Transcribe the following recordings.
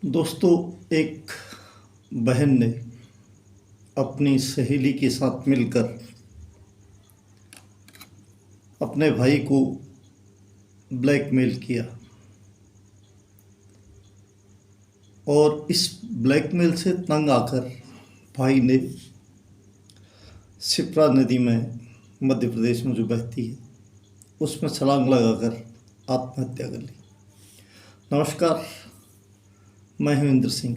दोस्तों, एक बहन ने अपनी सहेली के साथ मिलकर अपने भाई को ब्लैकमेल किया और इस ब्लैकमेल से तंग आकर भाई ने शिप्रा नदी में, मध्य प्रदेश में जो बहती है, उसमें छलांग लगाकर आत्महत्या कर ली। नमस्कार, मैं हूं इंद्र सिंह।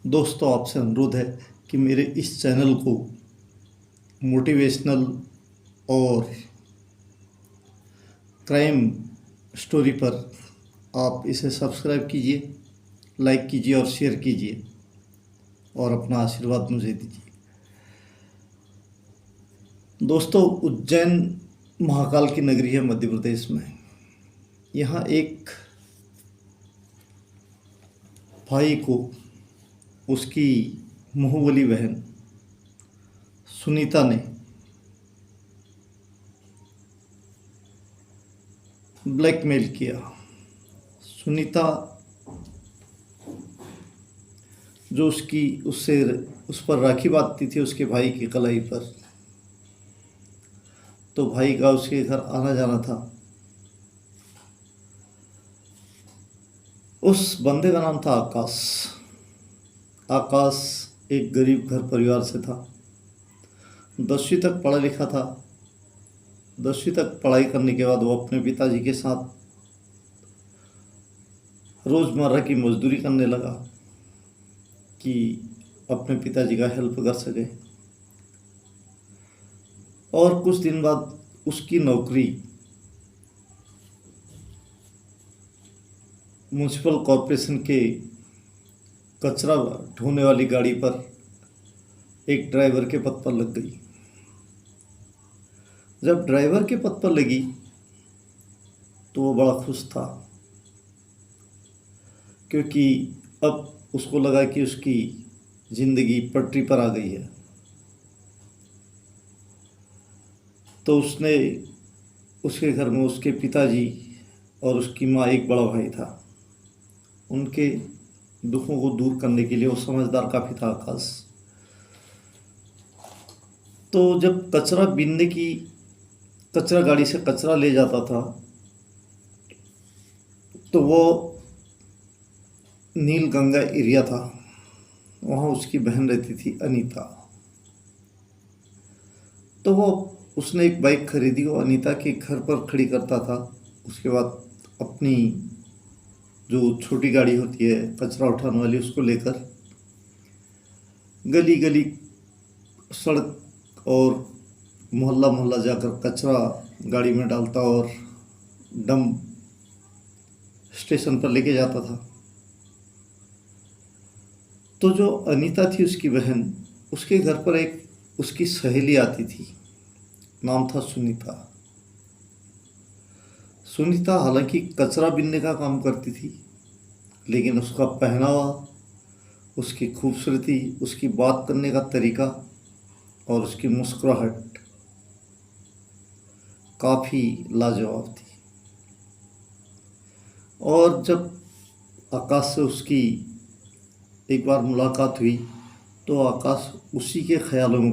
दोस्तों, आपसे अनुरोध है कि मेरे इस चैनल को मोटिवेशनल और क्राइम स्टोरी पर आप इसे सब्सक्राइब कीजिए, लाइक कीजिए और शेयर कीजिए और अपना आशीर्वाद मुझे दीजिए। दोस्तों, उज्जैन महाकाल की नगरी है मध्य प्रदेश में। यहाँ एक भाई को उसकी मुँहबोली बहन सुनीता ने ब्लैकमेल किया। सुनीता जो उससे उस पर राखी बांधती थी उसके भाई की कलाई पर, तो भाई का उसके घर आना जाना था। उस बंदे का नाम था आकाश। आकाश एक गरीब घर परिवार से था। 10वीं तक पढ़ा लिखा था। 10वीं तक पढ़ाई करने के बाद वो अपने पिताजी के साथ रोज़मर्रा की मजदूरी करने लगा कि अपने पिताजी का हेल्प कर सके। और कुछ दिन बाद उसकी नौकरी म्यूनसिपल कॉरपोरेशन के कचरा ढोने वाली गाड़ी पर एक ड्राइवर के पद पर लग गई। जब ड्राइवर के पद पर लगी तो वो बड़ा खुश था, क्योंकि अब उसको लगा कि उसकी ज़िंदगी पटरी पर आ गई है। तो उसके घर में उसके पिताजी और उसकी माँ, एक बड़ा भाई था। उनके दुखों को दूर करने के लिए वो समझदार काफ़ी था आकाश। तो जब कचरा गाड़ी से कचरा ले जाता था तो वो नील गंगा एरिया था, वहाँ उसकी बहन रहती थी अनीता। तो उसने एक बाइक खरीदी, वो अनीता के घर पर खड़ी करता था। उसके बाद अपनी जो छोटी गाड़ी होती है कचरा उठाने वाली, उसको लेकर गली गली, सड़क और मोहल्ला मोहल्ला जाकर कचरा गाड़ी में डालता और डंप स्टेशन पर लेके जाता था। तो जो अनीता थी उसकी बहन, उसके घर पर एक उसकी सहेली आती थी, नाम था सुनीता। सुनीता हालांकि कचरा बीनने का काम करती थी, लेकिन उसका पहनावा, उसकी खूबसूरती, उसकी बात करने का तरीका और उसकी मुस्कुराहट काफ़ी लाजवाब थी। और जब आकाश से उसकी एक बार मुलाकात हुई तो आकाश उसी के ख्यालों में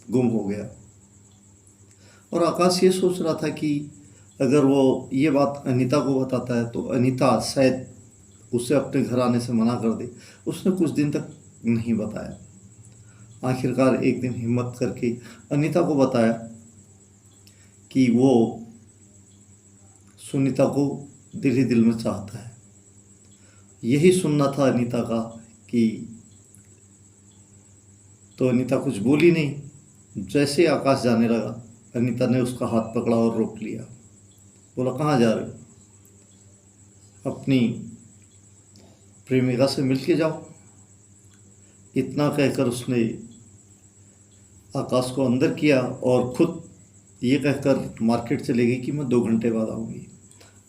गुम हो गया। और आकाश ये सोच रहा था कि अगर वो ये बात अनीता को बताता है तो अनीता शायद उसे अपने घर आने से मना कर दे। उसने कुछ दिन तक नहीं बताया। आखिरकार एक दिन हिम्मत करके अनीता को बताया कि वो सुनीता को दिल ही दिल में चाहता है। यही सुनना था अनीता का कि तो अनीता कुछ बोली नहीं। जैसे आकाश जाने लगा, अनीता ने उसका हाथ पकड़ा और रोक लिया। बोला, कहाँ जा रहे हो? अपनी प्रेमिका से मिल के जाओ। इतना कहकर उसने आकाश को अंदर किया और खुद ये कहकर मार्केट चले गई कि मैं 2 घंटे बाद आऊँगी।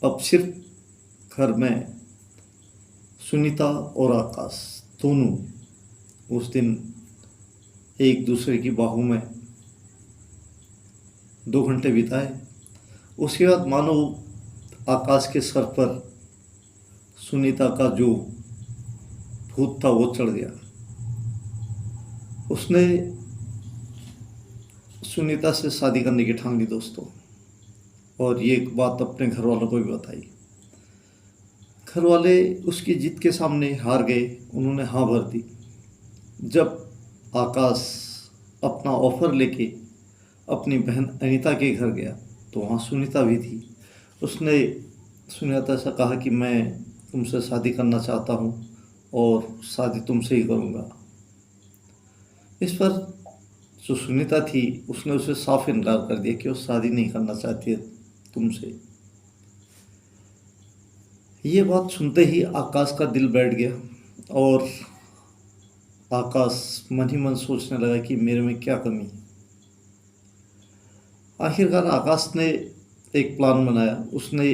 अब सिर्फ घर में सुनीता और आकाश दोनों उस दिन एक दूसरे की बाहों में 2 घंटे बिताए। उसके बाद मानो आकाश के सर पर सुनीता का जो भूत था वो चढ़ गया। उसने सुनीता से शादी करने की ठान ली दोस्तों, और ये एक बात अपने घर वालों को भी बताई। घर वाले उसकी जिद के सामने हार गए, उन्होंने हाँ भर दी। जब आकाश अपना ऑफ़र लेके अपनी बहन अनीता के घर गया तो वहाँ सुनीता भी थी। उसने सुनीता से कहा कि मैं तुमसे शादी करना चाहता हूँ और शादी तुमसे ही करूँगा। इस पर जो सुनीता थी उसने उसे साफ इनकार कर दिया कि वो शादी नहीं करना चाहती है तुमसे। ये बात सुनते ही आकाश का दिल बैठ गया और आकाश मन ही मन सोचने लगा कि मेरे में क्या कमी है। आखिरकार आकाश ने एक प्लान बनाया। उसने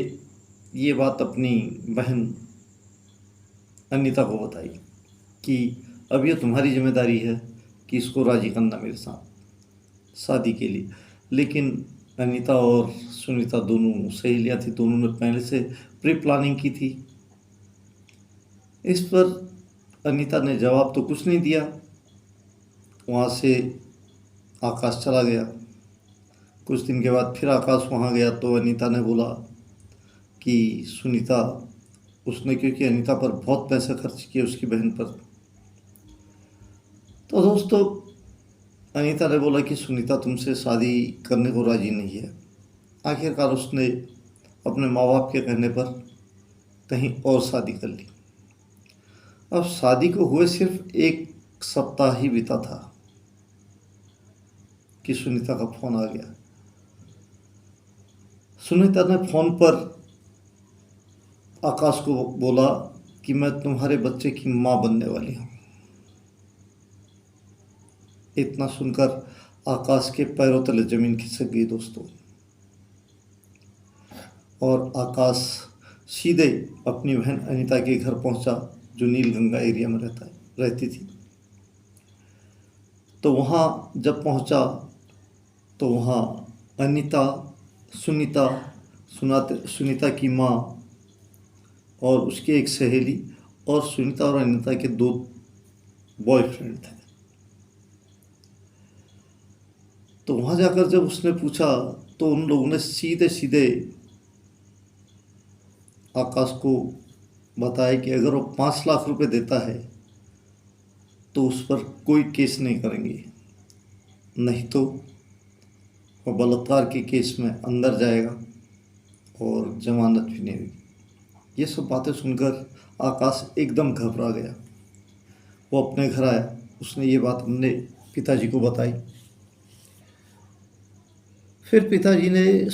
ये बात अपनी बहन अनीता को बताई कि अब ये तुम्हारी जिम्मेदारी है कि इसको राज़ी करना मेरे साथ शादी के लिए। लेकिन अनीता और सुनीता दोनों सहेलियाँ थी, दोनों ने पहले से प्री प्लानिंग की थी। इस पर अनीता ने जवाब तो कुछ नहीं दिया। वहाँ से आकाश चला गया। कुछ दिन के बाद फिर आकाश वहाँ गया तो अनीता ने बोला कि सुनीता, उसने क्योंकि अनीता पर बहुत पैसा खर्च किया उसकी बहन पर, तो दोस्तों अनीता ने बोला कि सुनीता तुमसे शादी करने को राज़ी नहीं है। आखिरकार उसने अपने माँ बाप के कहने पर कहीं और शादी कर ली। अब शादी को हुए सिर्फ एक सप्ताह ही बीता था कि सुनीता का फ़ोन आ गया। सुनीता ने फ़ोन पर आकाश को बोला कि मैं तुम्हारे बच्चे की माँ बनने वाली हूँ। इतना सुनकर आकाश के पैरों तले ज़मीन खिसक गई दोस्तों, और आकाश सीधे अपनी बहन अनीता के घर पहुंचा जो नीलगंगा एरिया में रहती थी। तो वहाँ जब पहुंचा तो वहाँ अनीता, सुनीता की माँ और उसकी एक सहेली और सुनीता और अनीता के 2 बॉयफ्रेंड थे। तो वहाँ जाकर जब उसने पूछा तो उन लोगों ने सीधे सीधे आकाश को बताया कि अगर वो 5 लाख रुपए देता है तो उस पर कोई केस नहीं करेंगे, नहीं तो वो बलात्कार के केस में अंदर जाएगा और जमानत भी नहीं होगी। ये सब बातें सुनकर आकाश एकदम घबरा गया। वो अपने घर आया, उसने ये बात अपने पिताजी को बताई। फिर पिताजी ने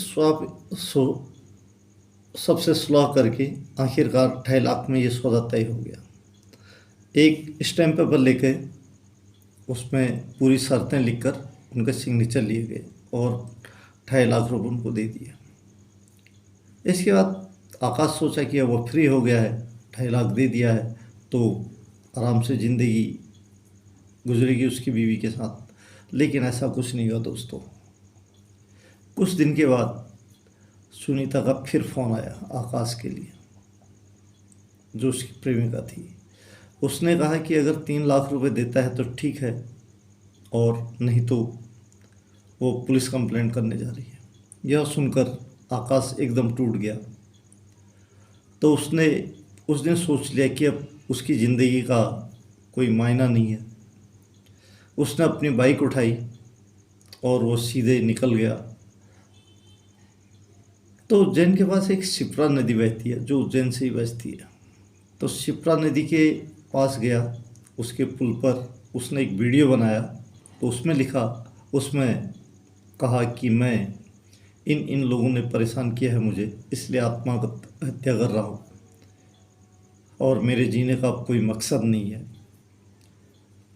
सबसे सुलह करके आखिरकार 2.5 लाख में ये सौदा तय हो गया। एक स्टैम्प पेपर लेके उसमें पूरी शर्तें लिखकर उनके सिग्नेचर लिए गए और 2.5 लाख रुपये उनको दे दिए। इसके बाद आकाश सोचा कि अब वो फ्री हो गया है, 2.5 लाख दे दिया है तो आराम से ज़िंदगी गुजरेगी उसकी बीवी के साथ। लेकिन ऐसा कुछ नहीं हुआ दोस्तों। कुछ दिन के बाद सुनीता का फिर फ़ोन आया आकाश के लिए, जो उसकी प्रेमिका थी। उसने कहा कि अगर 3 लाख रुपए देता है तो ठीक है, और नहीं तो वो पुलिस कंप्लेंट करने जा रही है। यह सुनकर आकाश एकदम टूट गया। तो उसने उस दिन सोच लिया कि अब उसकी ज़िंदगी का कोई मायना नहीं है। उसने अपनी बाइक उठाई और वो सीधे निकल गया। तो उज्जैन के पास एक शिप्रा नदी बहती है जो उज्जैन से ही बहती है। तो शिप्रा नदी के पास गया, उसके पुल पर उसने एक वीडियो बनाया। तो उसमें कहा कि मैं इन लोगों ने परेशान किया है मुझे, इसलिए आत्महत्या कर रहा हूँ और मेरे जीने का कोई मकसद नहीं है।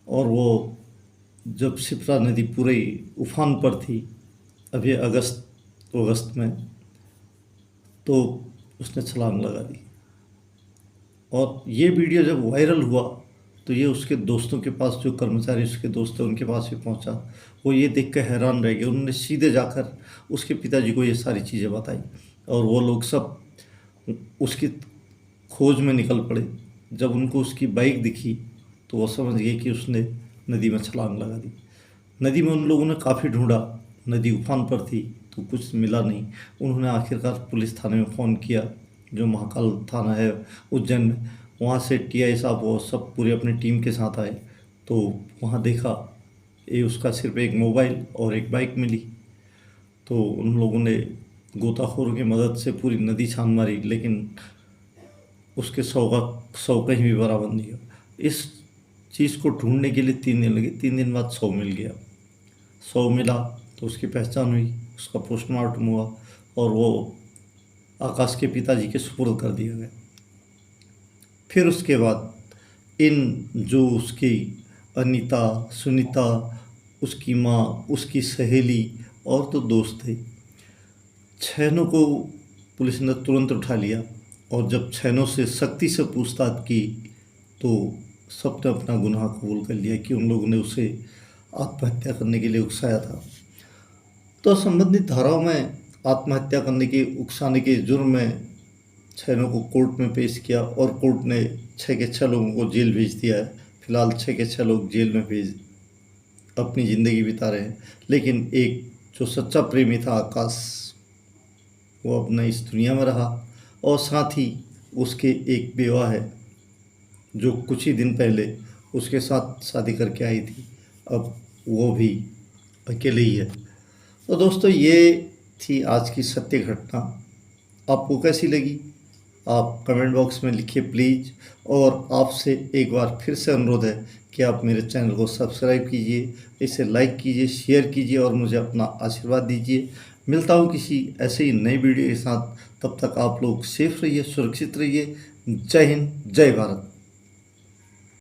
और वो जब शिप्रा नदी पूरे उफान पर थी अभी अगस्त में, तो उसने छलांग लगा दी। और ये वीडियो जब वायरल हुआ तो ये उसके दोस्तों के पास, जो कर्मचारी उसके दोस्त थे उनके पास भी पहुंचा। वो ये देख कर हैरान रह गए। उन्होंने सीधे जाकर उसके पिताजी को ये सारी चीज़ें बताई और वो लोग सब उसकी खोज में निकल पड़े। जब उनको उसकी बाइक दिखी तो वो समझ गए कि उसने नदी में छलांग लगा दी। नदी में उन लोगों ने काफ़ी ढूंढा, नदी उफान पर थी तो कुछ मिला नहीं। उन्होंने आखिरकार पुलिस थाने में फ़ोन किया, जो महाकाल थाना है उज्जैन में। वहाँ से टीआई साहब वो सब पूरे अपनी टीम के साथ आए तो वहाँ देखा ये उसका सिर्फ एक मोबाइल और एक बाइक मिली। तो उन लोगों ने गोताखोरों की मदद से पूरी नदी छान मारी, लेकिन उसके 100 कहीं भी बराबर नहीं हुआ। इस चीज़ को ढूंढने के लिए 3 दिन लगे। 3 दिन बाद 100 मिल गया। 100 मिला तो उसकी पहचान हुई, उसका पोस्टमार्टम हुआ और वो आकाश के पिताजी के सुपुर्द कर दिया गया। फिर उसके बाद इन जो उसकी अनीता, सुनीता, उसकी माँ, उसकी सहेली और तो दोस्त थे, 6 को पुलिस ने तुरंत उठा लिया। और जब 6 से सख्ती से पूछताछ की तो सबने अपना गुनाह कबूल कर लिया कि उन लोगों ने उसे आत्महत्या करने के लिए उकसाया था। तो संबंधित धाराओं में आत्महत्या करने के उकसाने के जुर्म में 6 को कोर्ट में पेश किया और कोर्ट ने 6 के 6 लोगों को जेल भेज दिया है। फिलहाल 6 के 6 लोग जेल में भेज अपनी ज़िंदगी बिता रहे हैं। लेकिन एक जो सच्चा प्रेमी था आकाश, वो अब न इस दुनिया में रहा और साथ ही उसके एक बेवा है जो कुछ ही दिन पहले उसके साथ शादी करके आई थी, अब वो भी अकेले ही है। तो दोस्तों, ये थी आज की सत्य घटना। आपको कैसी लगी आप कमेंट बॉक्स में लिखिए प्लीज़। और आपसे एक बार फिर से अनुरोध है कि आप मेरे चैनल को सब्सक्राइब कीजिए, इसे लाइक कीजिए, शेयर कीजिए और मुझे अपना आशीर्वाद दीजिए। मिलता हूँ किसी ऐसे ही नई वीडियो के साथ। तब तक आप लोग सेफ रहिए, सुरक्षित रहिए। जय हिंद, जय भारत।